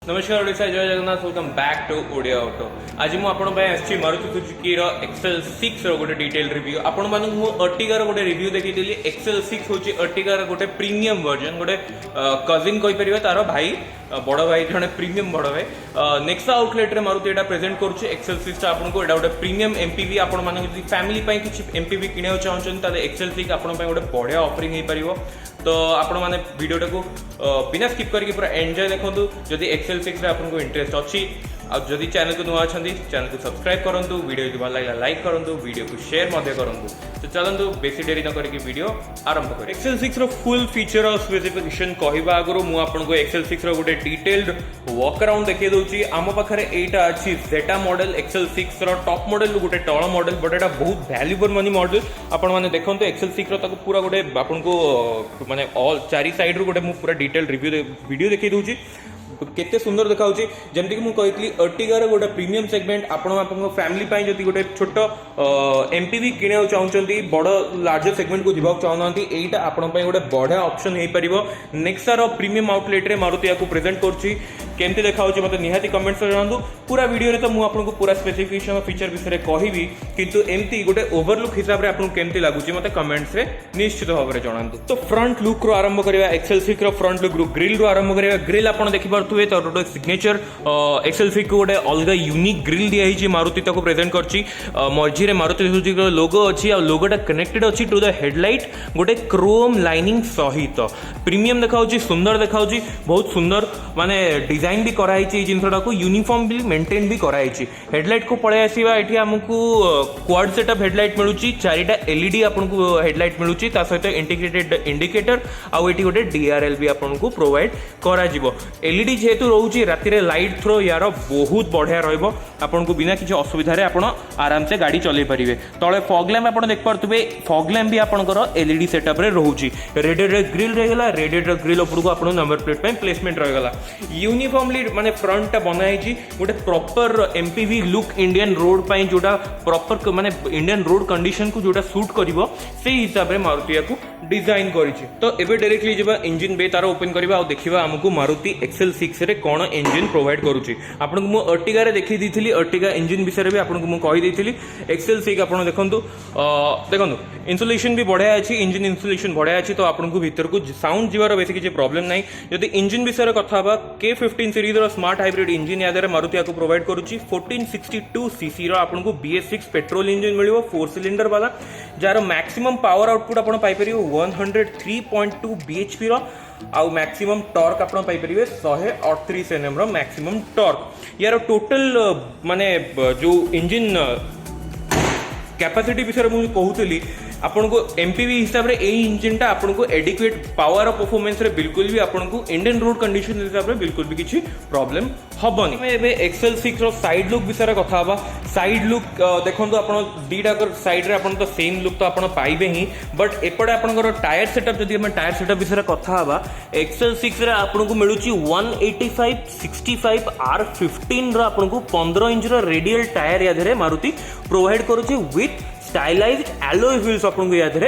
नमस्कार ओडिशा जय Jagannath welcome back to Odia auto. आज मुझे मारुति सुजुकी XL6 गोटे डिटेल रिव्यू आपण मानक अर्टिगार गोटे रिव्यू देखी। XL6 हूँ अर्टिगार गोटे प्रीमियम वर्जन गोटे कजिन कहीपर तार भाई बड़ भाई जड़े प्रीमियम बड़ भाई नेक्सा आउटलेट रे मारुति एटा प्रेजेंट करुच्चे। XL6 आपको एटा गोटे प्रीमियम एमपीवी आपण मानक फैमिली किसी एमपीवी किणा चाहते XL6 आपण गोटे बढ़िया ऑफरिंग हो पार। तो आपण मैंने वीडियोटा को बिना स्किप करके पूरा एंजॉय देखो। जदि XL6 रे आपको इंटरेस्ट अच्छी जदि चैनल को नुआ अच्छा चैनल को सब्सक्राइब करूँ, वीडियो जो भल लगे लाइक करूँ, वीडियो को शेयर करूँ। तो चलतु बेसी डेरी न करके वीडियो आरंभ कर। XL6 रो फुल फीचर और स्पेसिफिकेशन कहवा आगु मुझे XL6 रो गोटे डिटेल्ड वॉक अराउंड देखिए दूसरी। आम पाखे एटा अच्छी जेटा मॉडल XL6 रो टॉप मॉडल गोटे तल मॉडल बट एटा बहुत वैल्यूएबल मनी मॉडल। आपण माने देखंतु XL6 रो ताको पूरा गोटे आपनको माने ऑल चारि साइड रो गोटे मु पूरा डिटेल रिव्यू वीडियो देखिए दूसरी केते सुंदर देखा जमती कि मुझे कही अर्टिगार गोटे प्रीमियम सेगमेंट आपण फैमिली जब गोटे छोट एमपीवी किणा चाहते बड़ लार्जर सेगमेंट को जीवा चाहूना यहीटा आपण गोटे बढ़िया ऑप्शन हो पार। नेक्सार प्रीमियम आउटलेट रे मारुति को प्रेजेंट कर केमती देखा मतलब निहाती कमेंट्स जनातु। पूरा वीडियो रे तो मुझे आपको पूरा स्पेसिफिकेशन और फीचर विषय में कहबी किंतु एमती गोटे ओवरलुक हिसाब से आपको केमती लगुच मत कमेंट्स रे निश्चित भाव में जनातु। तो फ्रंट लुक रो आरंभ करिया। XL6 रो फ्रंट लुक रो ग्रिल रो आरंभ करिया। ग्रिल आपण देखि पारथुवे तो गोटे सिग्नेचर XL6 को गोटे अलग यूनिक ग्रिल दिया ही मारुति ताको प्रेजेंट करछि। मझी रे मारुति सुजुकी रो लोगो अछि आ लोगोटा कनेक्टेड अछि टू द हेडलाइट गोटे क्रोम लाइनिंग सहित प्रीमियम देखाउछि, सुंदर देखाउछि, बहुत सुंदर माने डिजाइन भी कराई जिनटा को यूनिफॉर्म भी मेंटेन भी कराई। हेडलाइट को पळे आसीबा एठी हमकु क्वाड सेटअप हेडलाइट मिलुछि, चारिटा एलईडी आपनको हेडलाइट मिलुछि, ता सहित इंटीग्रेटेड इंडिकेटर आ एठी गोटे डीआरएल भी आपनको प्रोवाइड करा जिवो। एलईडी जेहेतु रहउछि राति रे लाइट थ्रो यार बहुत बढ़िया रहइबो, आपनको बिना किछि असुविधा रे आपण आराम से गाड़ी चलै परिबे। तळे फॉग लैम्प आपण देख पारथुबे, फॉग लैम्प भी आपनकर एलईडी सेटअप रे रहउछि। रेडिएटर ग्रिल रहगला, रेडिएटर ग्रिल ऊपर को आपण नंबर प्लेट पे प्लेसमेंट रहगला। यूनिफॉर्मली माने फ्रंट टा बनाई गोटे proper MPV look Indian road पाई जोटा प्रॉपर माने इंडियन रोड कंडीशन को जोटा सूट करिवो से हिसाब रे मारुति को डिजाइन करिछि। तो एबे डायरेक्टली जेबा इंजन बे तार ओपन करबा आ देखिबा हमकु मारुति XL6 रे कोन इंजन प्रोवाइड करूछि। आपनको मु अर्टिगा रे देखि दिथिली, अर्टिगा इंजन विषय रे भी आपनको मु कहि दिथिली। XL6 आपण देखंतु इंसुलेशन भी बढ़िया अछि, इंजन इंसुलेशन बढ़िया अछि। तो आपनको भीतर को साउंड जीवार बेसी किछि प्रॉब्लम नै। यदि इंजन विषय रे कथा बा K15 सीरीज रो स्मार्ट हाइब्रिड इंजन यादर मारुति को प्रोवाइड करूछि। 1462 सीसी रो आपनको BS6 पेट्रोल इंजन मिलिवो 4 सिलिंडर वाला, जार मैक्सिमम पावर आउटपुट आपण पाई परियो 103.2 bhp रो आउ मैक्सिमम टॉर्क आपण पाई परिबे 138 Nm रो मैक्सिमम टॉर्क। यार टोटल माने जो इंजन कैपेसिटी विषय मुझे कहूली आपको एमपीवी हिसाब से यही इंजन आपको एडिक्वेट पावर और परफॉर्मेंस रे बिल्कुल भी आपको इंडियन रोड कंडीशन हिसाब से बिल्कुल भी किसी प्रॉब्लम हबनी। एबे XL6 रो साइड लुक विषय कथा बा। साइड लुक देखंतु आपण दीटा साइड रे आपण तो सेम लुक तो आपण पाइबे ही, बट एपटे आपनकर टायर सेटअप जदि हम टायर सेटअप विषय कथा बा XL6 रे आपनको मिलुची 185/65 R15 रो आपनको 15 इंच रो रेडियल टायर याधरे मारुति प्रोवाइड करूची विथ स्टाइलाइज्ड एलॉय व्हील्स आपको याद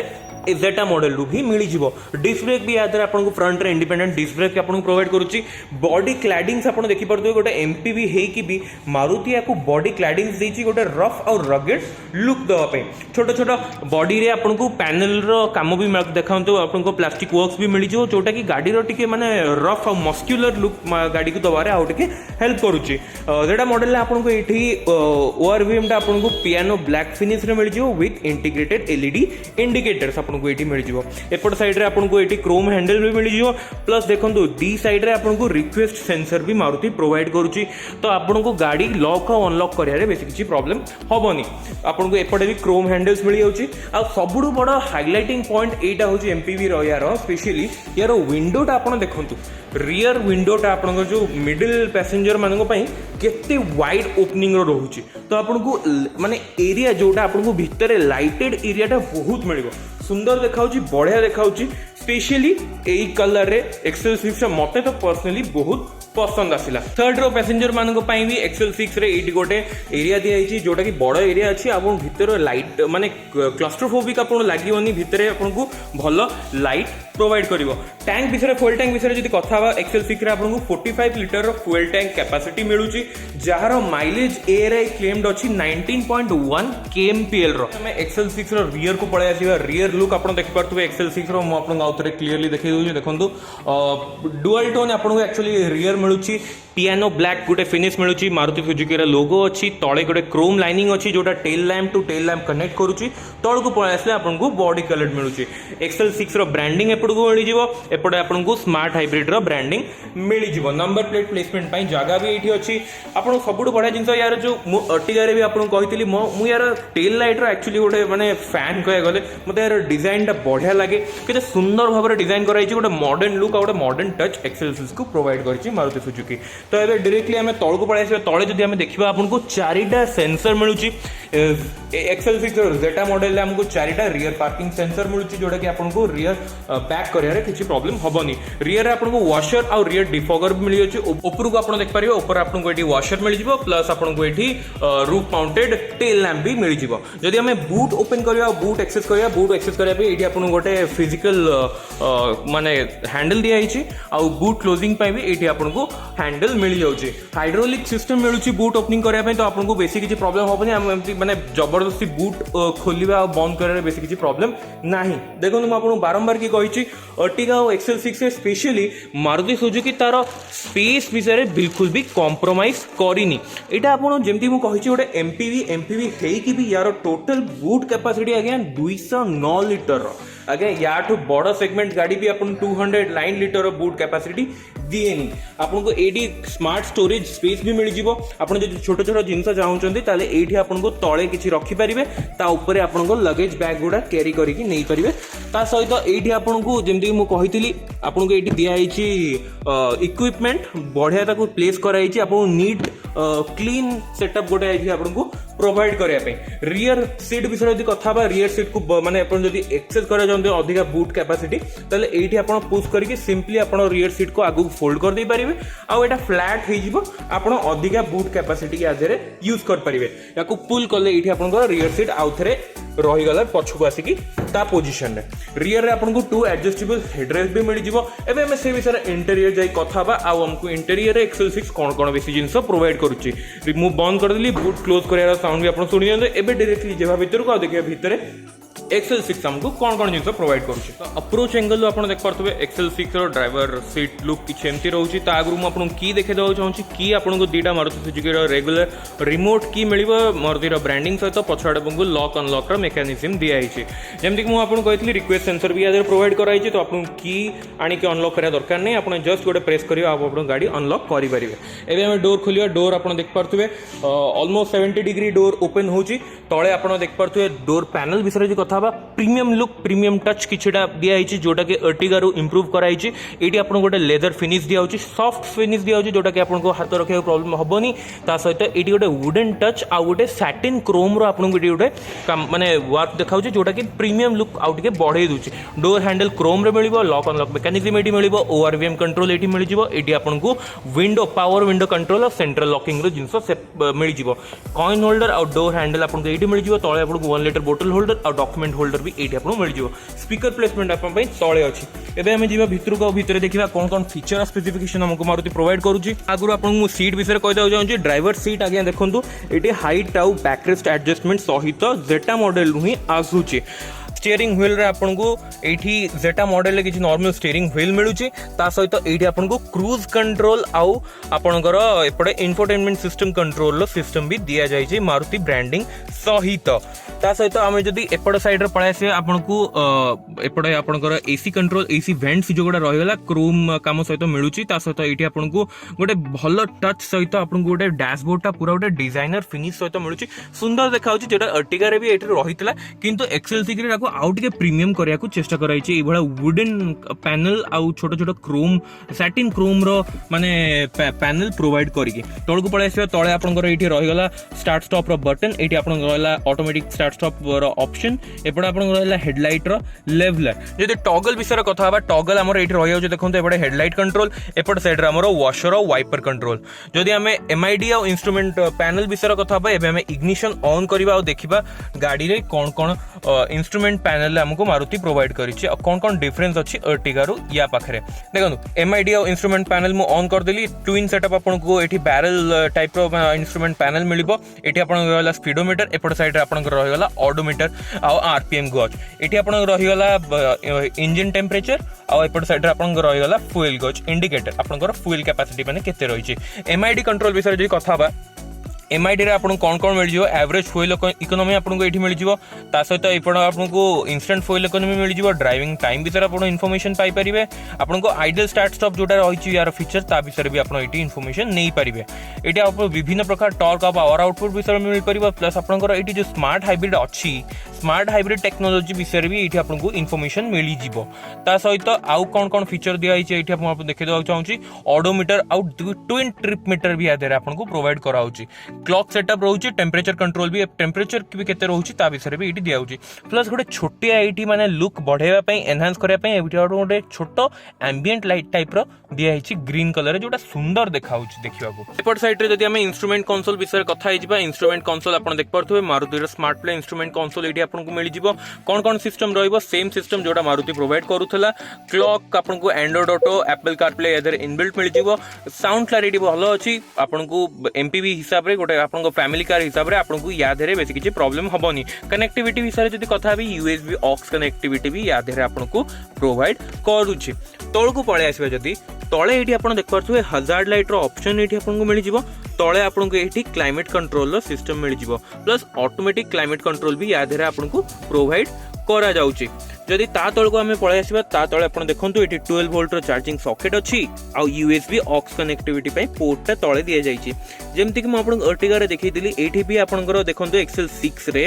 जेटा मॉडल रू भी मिल जाव। डिस्क ब्रेक भी याद आपको फ्रंट रे इंडिपेंडेंट डिस्क ब्रेक आपको प्रोवाइड करुच्ची। बॉडी क्लैडिंग्स आप देखि पारथुबे गोटे एमपीवी हेकी भी मारुति आपको बॉडी क्लैडिंग्स देछि गोटे रफ और रगेड लुक देवा पे। छोट छोट बॉडी रे आपको पैनल रो काम भी देखांतु आपको प्लास्टिक वर्क्स भी मिल जाव जोटा कि गाड़ी रो टिके माने रफ और मस्क्युलर लुक गाड़ी को दबारे आउ टिके हेल्प करुच्ची। जेटा मॉडल आपको एठी ओआरवीएम टा आपको पियानो ब्लैक फिनिश रे मिल जाव विथ इंटीग्रेटेड एलईडी इंडिकेटर्स आपको एटी मिल जाव। एपट साइड रे आपको एटी क्रोम हैंडल भी मिल जाव। प्लस देखंतु डी साइड रे आपको रिक्वेस्ट सेंसर भी मारुति प्रोवाइड करूची। तो आपको गाड़ी लॉक और अनलॉक करिया बेसी किसी प्रॉब्लम हबनी। आपको एपटे भी क्रोम हैंडल्स मिल जाउची। आ सबुठु बड़ हाइलाइटिंग पॉइंट एटा होची एमपीवी रो यार स्पेशली यार विंडोटा आपन देखंतु रियर विंडोटा आपन जो मिडिल पैसेंजर मानको पई केते वाइड ओपनिंग रो रहउची। तो आपको माने एरिया जोटा आपको भितर लाइटेड एरियाटा बहुत मिलिबो, सुंदर देखाउची, बढ़िया देखाउची। स्पेशली एई कलर रे XL6 मते तो पर्सनली बहुत पसंद आसिला। थर्ड रो पैसेंजर मानको पई भी XL6 रे एटी गोटे एरिया दिया हिची जोटा कि बड़ एरिया अछि। आपन भितर लाइट माने क्लस्ट्रोफोबिक आपन लागिवनी, भितर आपनको भलो लाइट प्रोवाइड करिवो। टैंक विषय फुएल टैंक विषय जदि कथा बा XL6 रे आपन को 45 लिटर रो फुएल टैंक कैपेसिटी मिलुची जहार माइलेज ARI क्लेम्ड अछि 19.1 kmpl रो। हमें XL6 रो रियर को पळे आसीबा। रियर लुक आपन देखि परथुबे XL6 रो म आपन आउथरे क्लियरली देखै दोउ देखंतु डुअल टोन आपन को एक्चुअली रियर मिलुची पियानो ब्लैक गोटे फिनिश मिलुची। मारुति सुजुकी रा लोगो अछि, तळे गोटे क्रोम लाइनिंग अछि जोटा tail lamp to tail lamp connect करूची। तळ को पळे आसले आपन को बॉडी कलर मिलुची। XL6 रो ब्रांडिंग एपड को मिली जिवो। एपडे आपन को स्मार्ट हाइब्रिड रो ब्रांडिंग मिली जिवो। नंबर प्लेट प्लेसमेंट पई जगह भी एठी अछि। आपन सबुड बडा जिंस यार जो अर्टिगा रे भी आपन कहितली मु यार टेल लाइट रो एक्चुअली गोटे माने फैन कहे गले मते यार डिजाइन टा बढ़िया लागे। केते सुंदर भाबरे डिजाइन कराई छि। गोटे मॉडर्न लुक आ गोटे मॉडर्न टच XL6 को प्रोवाइड करछि मारुति सुजुकी। तो एबे डायरेक्टली हमें तळ को पळे आसीबा। तळे जदि हमें देखिबा आपन को चारिटा सेंसर मिलुची। XL6 जेटा मॉडल रे हमको चारिटा रियर पार्किंग सेंसर मिलुची जोटा कि आपन को रियर बैक करिया रे किछि प्रॉब्लम हबनी। रियर रे आपन को वॉशर और रियर डिफॉगर भी मिली अछि। ऊपर को आपन देख परिबो। ऊपर आपन को एठी वॉशर मिली जिवो प्लस आपन को एठी रूफ माउंटेड टेल लैंप भी मिली जिवो। जदि हमें बूट ओपन करिया बूट एक्सेस करिया पे एठी आपन गोटे फिजिकल माने हैंडल दिया हिची आ बूट क्लोजिंग पे भी एठी आपन को हैंडल मिली जाउची। हाइड्रोलिक सिस्टम मिलुची बूट ओपनिंग करिया पे तो आपन को बेसी किछि प्रॉब्लम होबनी। हम एमती माने जबरदस्ती बूट खोलिबा आ बंद करे बेसी किछि प्रॉब्लम नाही। देखो मैं आपन बारंबार की कहिछि अर्टिगा और XL6 से स्पेशली मारुति सुजुकी तार स्पेस विषय बिल्कुल भी कॉम्प्रोमाइज करिनी। एटा आपन जेमती मु कहिछि गोटे एमपीवी हेई कि भी यार total boot capacity again 209 litre आगे याठू बड़ सेगमेंट गाड़ी भी अपन 209 लिटर बूट कैपेसिटी दिएनी। आपन को एडी स्मार्ट स्टोरेज स्पेस भी मिल जिवो। आपन जे छोट छोट जिंस चाहउचंदी ताले एठी आपन को तळे किछि रखि परिबे। ता ऊपर आपन को लगेज बैग गुडा कैरी करिकि नै परिबे। ता सहित एठी आपन को जेमति मु कहितली आपन को एठी दिया आइछि इक्विपमेंट बढ़िया ताको प्लेस कराइछि। आपन नीट क्लीन सेटअप गोटे आइछि आपन को प्रोवाइड करिया पे। रियर सीट विषय यदि कथा बा रियर सीट को माने अपन जदि एक्सेस करा जंदे अधिका बूट कैपेसिटी ताले एठी आपण पुश करके सिंपली आपण रियर सीट को आगु फोल्ड कर दे परिबे। आ एटा फ्लैट हे जिवो। आपण अधिका बूट कैपेसिटी के आधरे यूज कर परिबे। याको पुल करले एठी आपण को रियर सीट आउथरे रही गला पछकु आसिकी ता पोजीशन रे। रियर रे आपण को 2 एडजस्टेबल हेडरेस्ट भी मिल जिवो। एबे हम से विषय इंटीरियर जाई कथा बा आ हमको इंटीरियर रे XL6 कोन बेसी जिंस प्रोवाइड करूची। रिमूव बंद कर देली बूट क्लोज करिया साउंड भी आपण सुनि जंदे। एबे डायरेक्टली जेबा भीतर को देखिया भीतर XL6 हमको कौन जिन प्रोवाइड करुच्छे। तो अप्रोच एंगल आप देख पारे XL6 ड्राइवर सीट लुक किसी एमती रोचे। तो आगु मुझे की देखा चाहूँगी की आपको दुईटा मारुति सुजुकी रेगुलर रिमोट की मिल मारुति ब्रांडिंग सहित पछाड़ आपको लॉक अनलॉक मेकानिजम दिखाई। जमीक मुझे कही रिक्वेस्ट सेंसर भी यहाँ प्रोवाइड कराई। तो आपको की आणिक अनलॉक करा दरकार नहीं। आप जस्ट गोटे प्रेस करेंगे आप गाड़ी अनलॉक करेंगे। एवं आम डोर खोलिया डोर आप देख पारे ऑलमोस्ट 70 डिग्री डोर ओपन होची। तले आप देख पारे डोर पैनल विषय जो कथा प्रीमियम लुक प्रीमियम टच किछटा दिया हिची जोटा कि अर्टिगा रो इंप्रूव कराई छि। एटी आपन गोटे लेदर फिनिश दिया होची सॉफ्ट फिनिश दिया होची जोटा कि आपन को हाथ रखे प्रॉब्लम हबनी। ता सहित एटी गोटे वुडन टच आ गोटे सैटिन क्रोम रो आपन गोटे गोटे माने वर्क देखाउ छि जोटा कि प्रीमियम लुक आउट के बढ़े दूची। डोर हैंडल क्रोम रे मिलिबो। लॉक अनलॉक मेकानिजम एटी मिलिबो। ORVM कंट्रोल एटी मिल जिवो। एटी आपन को विंडो पावर विंडो कंट्रोल और सेंट्रल लॉकिंग रो जिंस से मिल जिवो। कॉइन होल्डर और डोर हैंडल आपन को एटी मिल जिवो। तळे आपन को 1 लीटर बोतल होल्डर और डॉक्यूमेंट होल्डर भी एटी आपन मिल जिवो। स्पीकर प्लेसमेंट आपन पई तळे अछि। एबे हम जीवा भितर को भितर देखिबा कोन कोन फीचर स्पेसिफिकेशन हमको मारुति प्रोवाइड करूची। आगुर आपन सीट विषय कहि दउ जाउची। ड्राइवर सीट आगे देखंतु एटी हाइट आउ बैकरेस्ट एडजस्टमेंट सहित जेटा मॉडल नु ही आसुची। स्टीयरिंग व्हील रे आपन को एठी जेटा मॉडल ले किछि नॉर्मल स्टीयरिंग व्हील मिलुची। ता सहित एठी आपन को क्रूज कंट्रोल आउ आपनकर एपडे इंफोटेनमेंट सिस्टम कंट्रोल लो सिस्टम भी दिया जाय छै मारुति ब्रांडिंग सहित। ता सहित आमे जदी एपड साइड रे पळाय से आपन को एपडे आपनकर एसी कंट्रोल एसी वेंट्स जो गोडा रहि गला क्रोम काम सहित मिलुची। ता सहित एठी आपन को गोटे भलो टच सहित आपन को गोटे डैशबोर्ड ता पूरा गोटे डिजाइनर फिनिश सहित मिलुची। सुंदर देखाउची जेटा अर्टिगा रे भी एठी रहितला किंतु XL6 रे आउट के प्रीमियम करिया को चेष्टा कराई छै। एभला वुडन पैनल आउ छोट छोट क्रोम सैटिन क्रोम रो माने पैनल प्रोवाइड करिके तळको पळे आसी तळे आपनकर एठी रहि गला स्टार्ट स्टॉप रो बटन। एठी आपन रहा ऑटोमेटिक स्टार्ट स्टॉप ऑप्शन एपटे आपन रहा हेडलाइट रो लेवलर जदि टॉगल विषय कथा हबा टॉगल हमर एठी रहि जाउछ देखंतु एपटे हेडलाइट कंट्रोल एपटे साइड रे हमर वॉशर और वाइपर कंट्रोल जदि हमें एमआईडी और इंस्ट्रूमेंट पैनल विषय कथा हबा एबे हमें इग्निशन ऑन करबा और देखिबा गाड़ी रे कोन कोन इंस्ट्रूमेंट पैनल हमको मारुति प्रोवाइड करिछि और कोन कोन डिफरेंस अछि अर्टिगा रु या पाखरे देखंतु एमआईडी और इंस्ट्रूमेंट पैनल मु ऑन कर देली ट्विन सेटअप आपन को एठी बैरल टाइप रो इंस्ट्रूमेंट पैनल मिलिबो एठी आपन रहला स्पीडोमीटर एपट साइड रे आपन रहि गला ऑडोमीटर आ आरपीएम गॉज एठी आपन रहि गला इंजन टेम्परेचर आ एपट साइड रे आपन रहि गला फ्यूल गॉज इंडिकेटर आपन फ्यूल कैपेसिटी माने केते रहि छि एमआईडी कंट्रोल विषय जे कथा बा एमआईडी रे आपन कोन कोन मिल जिवो एवरेज फ्यूल इकोनॉमी आपन को एठी मिल जिवो ता सहित एपड आपन को इंस्टेंट फ्यूल इकोनॉमी मिल जिवो ड्राइविंग टाइम विषय आपन इन्फॉर्मेशन पाई परिबे आपन को आइडल स्टार्ट स्टॉप जोटा रहि छि यार फीचर ता विषय भी आपन एठी इन्फॉर्मेशन नै परिबे एठी आप विभिन्न प्रकार टॉर्क और पावर आउटपुट विषय मिल परिबो प्लस आपन को एठी जो स्मार्ट हाइब्रिड अछि स्मार्ट हाइब्रिड टेक्नोलॉजी विषय भी एठी आपन को इन्फॉर्मेशन मिली जिवो ता सहित आउ कोन कोन फीचर दिया छि एठी आपन देखि देबा चाहूची ऑडोमीटर आउ ट्विन ट्रिप मीटर भी आदे आपन को प्रोवाइड कराउची क्लॉक सेटअप रोचे टेम्परेचर कंट्रोल भी टेम्परेचर भी केते रोचे ता विषय भी एठी दिया होची प्लस गोटे छोटिया एठी माने लुक बढ़ेवा पई एनहांस करया पई एठी गोटे छोटो एम्बिएंट लाइट टाइप रो दिया हिची ग्रीन कलर जोटा सुंदर देखा होची देखिबा को एपट साइड रे जदी हमें इंस्ट्रूमेंट कंसोल विषय कथा हिजबा इंस्ट्रूमेंट कंसोल आपन देख परथुबे मारुति रो स्मार्ट प्ले इंस्ट्रूमेंट कंसोल एठी आपन को मिली जिवो कोन कोन सिस्टम रहइबो सेम सिस्टम जोटा मारुति प्रोवाइड करूथला क्लॉक आपन को Android Auto Apple CarPlay either inbuilt मिली जिवो साउंड क्लैरिटी भलो अछि आपन को एमपीवी हिसाब रे गोटे आपन को फैमिली कार हिसाब रे आपन को या धरे बेसी किछि प्रॉब्लम हबोनी कनेक्टिविटी विषय जदी कथा भी यूएसबी ऑक्स कनेक्टिविटी भी या धरे आपन को प्रोवाइड करूछि तळ को पळे आसीबा जदी तळे एठी आपन देख परथुवे हजार्ड लाइट रो ऑप्शन एठी आपन को मिली जिवो तळे आपन को एठी क्लाइमेट कंट्रोल रो सिस्टम मिली जिवो प्लस ऑटोमेटिक क्लाइमेट कंट्रोल भी या धरे आपन को प्रोवाइड करा जाउछि जदि ता तळ को हमें पळे आसीबा ता तळे आपण देखंतु एठी 12 वोल्ट रो चार्जिंग सॉकेट अछि आ यूएसबी ऑक्स कनेक्टिविटी पई पोर्ट ता तळे दिया जाईछि जेमति कि म आपण अर्टिगा रे देखै दिली एठी भी आपनकर देखंतु एक्सेल 6 रे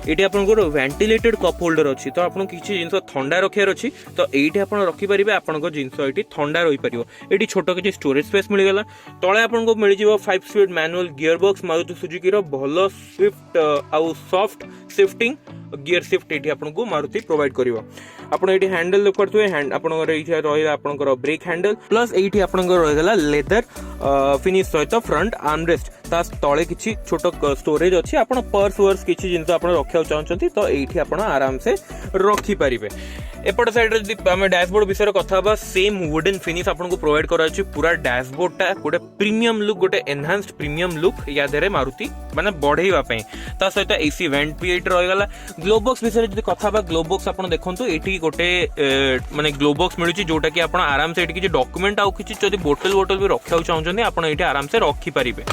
एठी आपनकर वेंटिलेटेड कप होल्डर अछि तो आपण किछि जिंस ठंडा रखियार अछि तो एठी आपण रखि परिबे आपनकर जिंस एठी ठंडा रहि परिबो एठी छोटो किछि स्टोरेज स्पेस मिलि गेला तळे आपनको मिलि जिवो 5 speed manual gear box Maruti Suzuki रो भलो स्विफ्ट आ सॉफ्ट शिफ्टिंग गियर शिफ्ट एठी आपनको मारुति प्रोवाइड करिवो आपण एठी हैंडल देख परथुवे हैंड आपनकर एठी रहिला आपनकर ब्रेक हैंडल प्लस एठी आपनकर रहिला लेदर फिनिश सहित फ्रंट आर्मरेस्ट ता तळे किछि छोटो स्टोरेज अछि आपण पर्स वर्स किछि जिंस आपण रखिया चाहछंती तो एठी आपण आराम से रखि परिबे एपट साइड रे जदि हमें डैशबोर्ड विषय कथा बा सेम वुडन फिनिश आपन को प्रोवाइड करा अछि पूरा डैशबोर्ड ता गोटे प्रीमियम लुक गोटे एनहांस्ड प्रीमियम लुक या धरे मारुति माने बढ़ेवा पई ता सहित एसी वेंट भी एट रहि गला ग्लो बॉक्स विषय जदि कथा बा ग्लो बॉक्स आपन देखंतु एठी गोटे माने ग्लो बॉक्स मिलुची जोटा कि आपन आराम से एठी किछि डॉक्यूमेंट आ किछि जदि बोतल भी रखिया चाहछंती आपन एठी आराम से रखि परिबे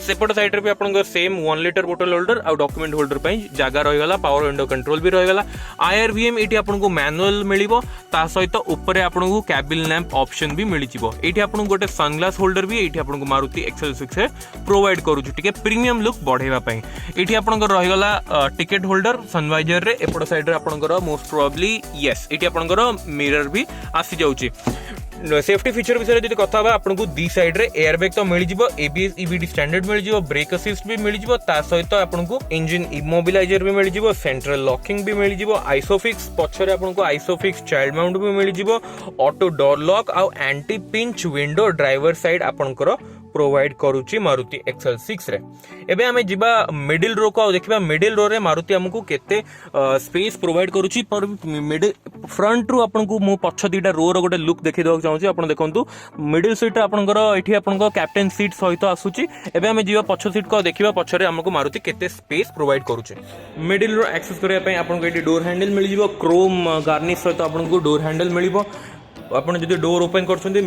सेपट साइड रे भी आपन सेम 1 लीटर बोतल होल्डर आ डॉक्यूमेंट होल्डर पई जागा रहि गला पावर विंडो कंट्रोल भी रहि गला आईआरवीएम एठी आपन को मैनुअल मिलिबो ता सहित ऊपर आपन को कैबिन लैंप ऑप्शन भी मिलि जिवो एठी आपन को गोटे सनग्लास होल्डर भी एठी आपन को मारुति एक्सेल 6 रे प्रोवाइड करू छु टिके प्रीमियम लुक बढ़ेवा पई एठी आपन को रहि गला टिकट होल्डर सनवाइजर रे एपट साइड रे आपन को मोस्ट प्रोबेबली यस एठी आपन को मिरर भी आसी जाउची सेफ्टी फीचर विषय जदि कथा बा आपन को दी साइड रे एयर बैग तो मिल जिवो एबीएस ईबीडी स्टैंडर्ड मिल जिवो ब्रेक असिस्ट भी मिल जिवो ता सहित आपन को इंजन इमोबिलाइजर भी मिल जिवो सेंट्रल लॉकिंग भी मिल जिवो आइसोफिक्स पछरे आपन को आइसोफिक्स चाइल्ड माउंट भी मिल जिवो ऑटो डोर लॉक आ anti pinch window driver side आपन को प्रोवाइड करूची मारुति एक्सेल 6 रे एबे हमें जिबा मिडिल रो को देखिबा मिडिल रो रे मारुति हमकु केते स्पेस प्रोवाइड करूची पर मिडिल फ्रंट रो आपन को मो पछ दीटा रो रो गोटे लुक देखि दो चाहूची आपन देखंतु मिडिल सीट आपन को एठी आपन को कैप्टन सीट सहित आसुची एबे हमें जिबा पछ सीट को देखिबा पछरे हमकु मारुति केते स्पेस प्रोवाइड करूची मिडिल रो एक्सेस करिया पई आपन को एठी डोर हैंडल मिल जिवो क्रोम गार्निश सहित आपन को डोर हैंडल मिलिबो आपन जदि डोर ओपन करछन्ते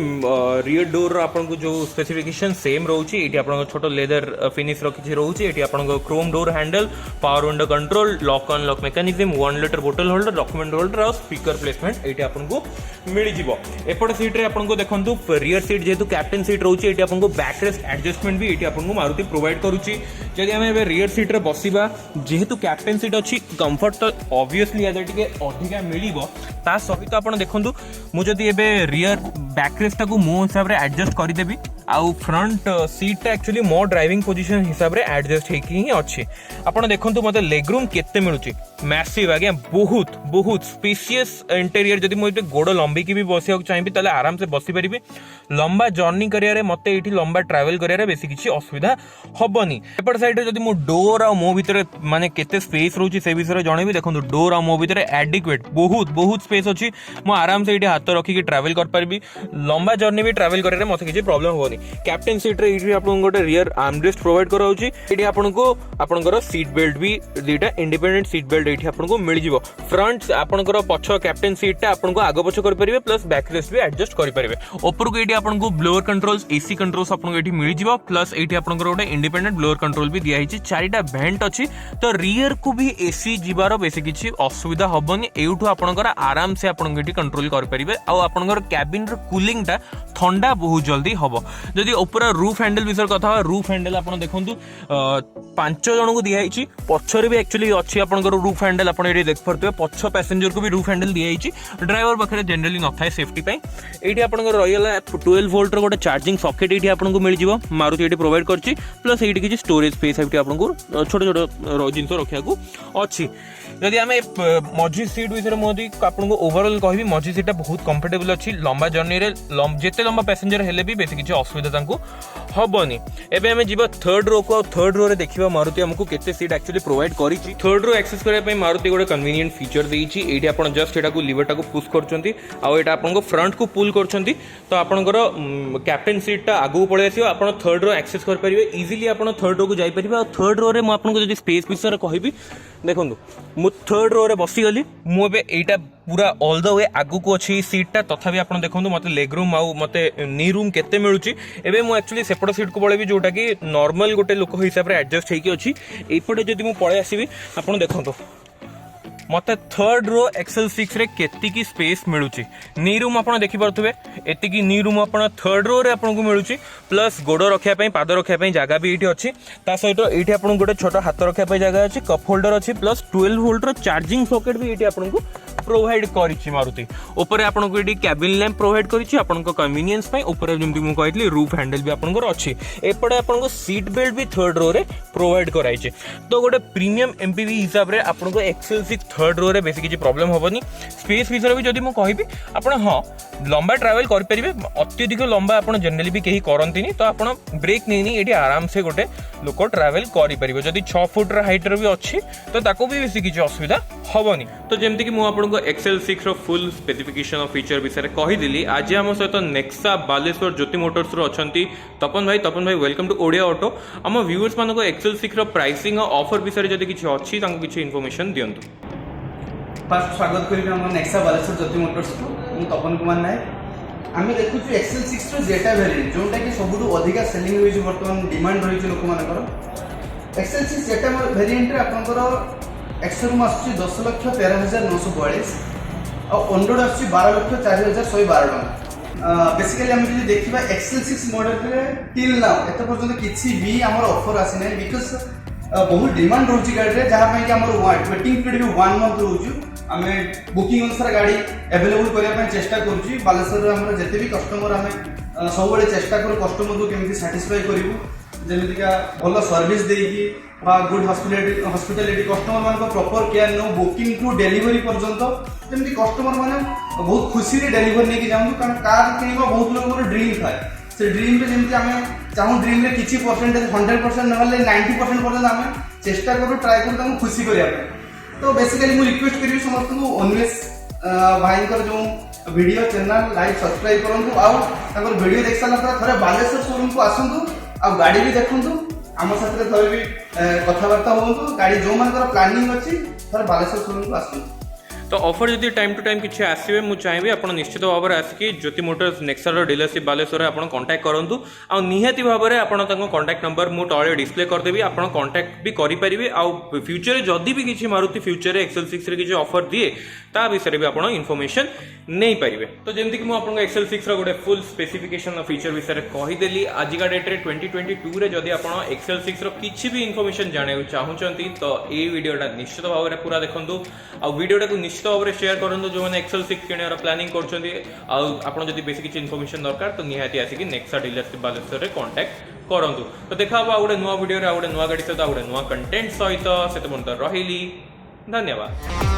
रियर डोर आपन को जो स्पेसिफिकेशन सेम रहउची एठी आपन छोटो लेदर फिनिश रखिछि रहउची एठी आपन को Chrome door handle power window control lock unlock mechanism 1 litre बोतल होल्डर डॉक्यूमेंट होल्डर और स्पीकर प्लेसमेंट एठी आपन को मिलि जिवो एपड सीट रे आपन को देखंतु रियर सीट जेतु कैप्टन सीट रहउची एठी आपन को बैक रेस्ट एडजस्टमेंट भी एठी आपन को मारुति प्रोवाइड करूची जदि हमें एबे रियर सीट रे बसिबा जेतु कैप्टन सीट अछि कंफर्ट तो ऑब्वियसली यादे टिके अधिका मिलिबो ता सहित आपन देखंतु मु जदि एबे रियर बैक रेस्ट को मो हिसाब रे एडजस्ट करि देबी आउ फ्रंट सीटा एक्चुअली मो ड्राइविंग पोजिशन हिसाब से एडजस्ट होगी अच्छी आप देखो मतलब लेगरूम केते मिलूची मैसिव आज्ञा बहुत बहुत स्पेशियस इंटेरियर जब मुझे गोड़ लंबिकी भी बस चाहिए ताले आराम से बसी पारि लंबा जर्नी करियारे मते एठी लंबा ट्रैवल करियारे बेसी किसी असुविधा हबनी एपट साइड जब मो डोर आ मो भितर माने केते स्पेस रहउची से विषय जणेबी देखो डोर आ मो भितर एडिक्वेट बहुत बहुत स्पेस अच्छी मो आराम से हाथ रखिकी ट्रैवल कर पारिबी लंबा जर्नी भी ट्रैवल करियारे मते किसी प्रॉब्लम होनी कैप्टन सीट रे एठी आपन गोटे रियर आर्मरेस्ट प्रोवाइड कराउची एठी आपनको आपनकर सीट बेल्ट भी दुईटा इंडिपेंडेंट सीट बेल्ट एठी आपनको मिल जिवो फ्रंट आपनकर पछ कैप्टन सीट टा आपनको आगो पछ कर परिबे प्लस बैक रेस्ट भी एडजस्ट कर परिबे ऊपर को एठी आपनको ब्लोअर कंट्रोल्स एसी कंट्रोल्स आपनको एठी मिल जिवो प्लस एठी आपनकर गोटे इंडिपेंडेंट ब्लोअर कंट्रोल भी दिया हिची चारिटा वेंट अछि तो रियर को भी एसी जिबार बेसी किछि असुविधा हबनी एउठु आपनकर आराम से आपनको एठी कंट्रोल कर परिबे आ आपनकर कैबिन रो कूलिंग टा ठंडा बहुत जल्दी हबो जदि ऊपर रूफ हैंडल विषय कथा रूफ हैंडल आपन देखंतु 5 जन को दिया हिची पछरे भी एक्चुअली अछि आपनकर रूफ हैंडल आपन एठी देख परतबे पछ पैसेंजर को भी रूफ हैंडल दिया हिची ड्राइवर पाखरे जनरली न थाए सेफ्टी पई एठी आपनकर रॉयल 12 वोल्ट रो गोटे चार्जिंग सॉकेट एठी आपनको मिल जिवो मारुति एठी प्रोवाइड करछि प्लस एठी किछि स्टोरेज स्पेस एठी आपनको छोट छोट जिंस रखिया को अछि यदि आमे मझी सीट विषय मोदी आपनको ओवरऑल कहबी मझी सीट बहुत कंफर्टेबल अछि लंबा जर्नी रे जेते लंबा पैसेंजर हेले भी बेसी किछि असुविधा तांको हबनी एबे हमें जीवा थर्ड रो को थर्ड रो रे देखिबा मारुति हमको केते सीट एक्चुअली प्रोवाइड करिछि थर्ड रो एक्सेस करे पई मारुति गोटे कन्वीनियंट फीचर देइछि एठी आपण जस्ट एटा को लीवर टा को पुश करचंती आ एटा आपनको फ्रंट को पुल करचंती तो आपनकर कैप्टन सीट टा आगु पळे आसीओ आपण थर्ड रो एक्सेस कर परिबे इजीली आपण थर्ड रो को जाई परिबे आ थर्ड रो रे म आपनको जदि स्पेस विषय कहबी देखंतु मु थर्ड रो रे बसी गली मु एबे एटा पूरा ऑल द वे आगु को अछि सीट टा तथापि आपण देखंतु मते लेग रूम आ मते नी रूम केते मिलुची एबे मु एक्चुअली सेपट सीट को पळेबी जोटा कि नॉर्मल गोटे लोक हिसाब रे एडजस्ट हेकी अछि एपटे जदि मु पळे आसीबी आपण देखंतु मते थर्ड रो XL6 रे केतिकी स्पेस मिलुची नी रूम आपण देखि परथबे एतिकी नी रूम आपण थर्ड रो रे आपण को मिलुची प्लस गोड़ रखिया पई पाद रखिया पई जगह भी एठी अछि ता सहित एठी आपण गोटे छोट हाथ रखिया पई जगह अछि कप होल्डर अछि प्लस 12 वोल्ट रो चार्जिंग सॉकेट भी एठी आपण को प्रोवाइड करिछि मारुति ऊपर आपण को एठी केबिन लैंप प्रोवाइड करिछि आपण को कन्वीनियंस पई ऊपर जेमति मु कहइतली रूफ हैंडल भी आपण को अछि एपडे आपण को सीट बेल्ट भी थर्ड रो रे प्रोवाइड कराइछि तो गोटे प्रीमियम एमपीवी हिसाब रे आपण को XL6 थर्ड रो रे बेसी किछि प्रॉब्लम होबनी स्पेस विषय भी जदि मु कहबी आपण हां लंबा ट्रैवल कर परिबे अत्यधिक लंबा आपण जनरली भी केही करंतिनी तो आपण ब्रेक नेनी एठी आराम से गोटे लोक ट्रैवल करि परिबे जदि 6 फुट रा हाइट रो भी अछि तो ताको भी बेसी किछि असुविधा होबनी तो जेमति कि मु आपण को XL6 रो फुल स्पेसिफिकेशन ऑफ फीचर विषय रे कहि दिली आज हम सहित नेक्सा बालेश्वर ज्योति मोटर्स रो अछंती तपन भाई वेलकम टू ओडिया ऑटो हम व्यूअर्स मानको XL6 रो प्राइसिंग और ऑफर विषय रे जदि किछि अछि तांको किछि इन्फॉर्मेशन दियंतु फर्स्ट स्वागत करी हम नेक्सा बालेश्वर ज्योति मोटर्स को मु तपन कुमार नायक आम देखु XL6 रो जेटा वेरिएंट जोटा कि सबुठु अधिका सेलिंग होइछ वर्तमान डिमांड रहिछ लोक मानकर XL6 जेटा वेरिएंट रे आपनकर एक्सरूम आछि 10,13,942 और ऑनरोड आछि 12,04,112 टका बेसिकली हम जे देखिबा XL6 मॉडल रे टिल नाउ एत पर्यंत किछि भी हमर ऑफर आसी नै बिकॉज़ बहुत डिमांड रोची गाड़ी रे जहां पे कि हमर वेटिंग पीरियड भी 1 मंथ रोजु आमे बुकिंग अनुसार गाड़ी अवेलेबल करिया पे चेष्टा करूची बालेश्वर रे हमर जते भी कस्टमर आमे सब बेले चेष्टा करू कस्टमर को केमिति सैटिस्फाई करिवु जेमिति का भलो सर्विस देकी बा गुड हॉस्पिटैलिटी कस्टमर मान को प्रॉपर केयर नो बुकिंग टू डिलीवरी पर्यंत जेमिति कस्टमर माने बहुत खुशी रे डिलीवर नेकी जाऊ कारण कार किनिबा बहुत लोग को ड्रीम थाए से ड्रीम रे जेमिति आमे चाहू ड्रीम रे किछि परसेंटेज 100% नहले 90% पर्यंत आमे चेष्टा करू ट्राई करू ताको खुशी करिया तो बेसिकली मु रिक्वेस्ट करिवि समस्त को ऑनवेस भाईकर जो वीडियो चैनल लाइक सब्सक्राइब करंतु आ ताकर वीडियो देख साला थरे बालेश्वर शोरूम को आसंतु आ गाड़ी भी देखंतु आम साथ थरे भी कथाबार्ता होंतु गाड़ी जो मानकर प्लानिंग अछि थरे बालेश्वर शोरूम को आसंतु तो ऑफर जदि टाइम टू टाइम किसी आसवे मुझे चाहिए आप निश्चित भाव में आसिकी ज्योति मोटर्स नेक्सा डीलरशिप बालेश्वर आप कांटेक्ट करूँ आ निहाती भाव में आप कांटेक्ट नंबर मुझे तले डिस्प्ले करदेवी आप कांटेक्ट भी करेंगे आउ फ्यूचर जदि भी किसी मारुति फ्यूचर XL6 रे किसी ऑफर दिए ତା ବିଷୟରେ ବି ଆପଣ ଇନଫର୍ମେସନ ନେଇପାରିବେ। ତ ଯେମିତିକି ମୁଁ ଆପଣଙ୍କୁ ଏକ୍ସେଲ 6 ର ଗୋଟେ ଫୁଲ୍ ସ୍ପେସିଫିକେସନ ଫିଚର ବିଷୟରେ କହିଦେଲି। ଆଜିକା ଡେଟ୍ରେ 2022 ରେ ଯଦି ଆପଣ ଏକ୍ସେଲ 6 ର କିଛି ବି ଇନଫର୍ମେସନ ଜାଣିବାକୁ ଚାହୁଁଛନ୍ତି ତ ଏଇ ଭିଡ଼ିଓଟା ନିଶ୍ଚିତ ଭାବରେ ପୁରା ଦେଖନ୍ତୁ ଆଉ ଭିଡ଼ିଓଟାକୁ ନିଶ୍ଚିତ ଭାବରେ ସେୟାର କରନ୍ତୁ ଯେଉଁମାନେ ଏକ୍ସେଲ 6 କିଣିବାର ପ୍ଲାନିଂ କରୁଛନ୍ତି। ଆଉ ଆପଣ ଯଦି ବେଶୀ କିଛି ଇନଫର୍ମେସନ ଦରକାର ତ ନିହାତି ଆସିକି ନେକ୍ସା ଡିଲରସିପ୍ ବାଲେଶ୍ୱରରେ କଣ୍ଟାକ୍ଟ କରନ୍ତୁ। ତ ଦେଖା ହବ ଆଉ ଗୋଟେ ନୂଆ ଭିଡ଼ିଓରେ ଆଉ ଗୋଟେ ନୂଆ ଗାଡ଼ି ସହିତ ଆଉ ଗୋଟେ ନୂଆ କଣ୍ଟେଣ୍ଟ ସହିତ। ସେତେ ପର୍ଯ୍ୟନ୍ତ ରହିଲି, ଧନ୍ୟବାଦ।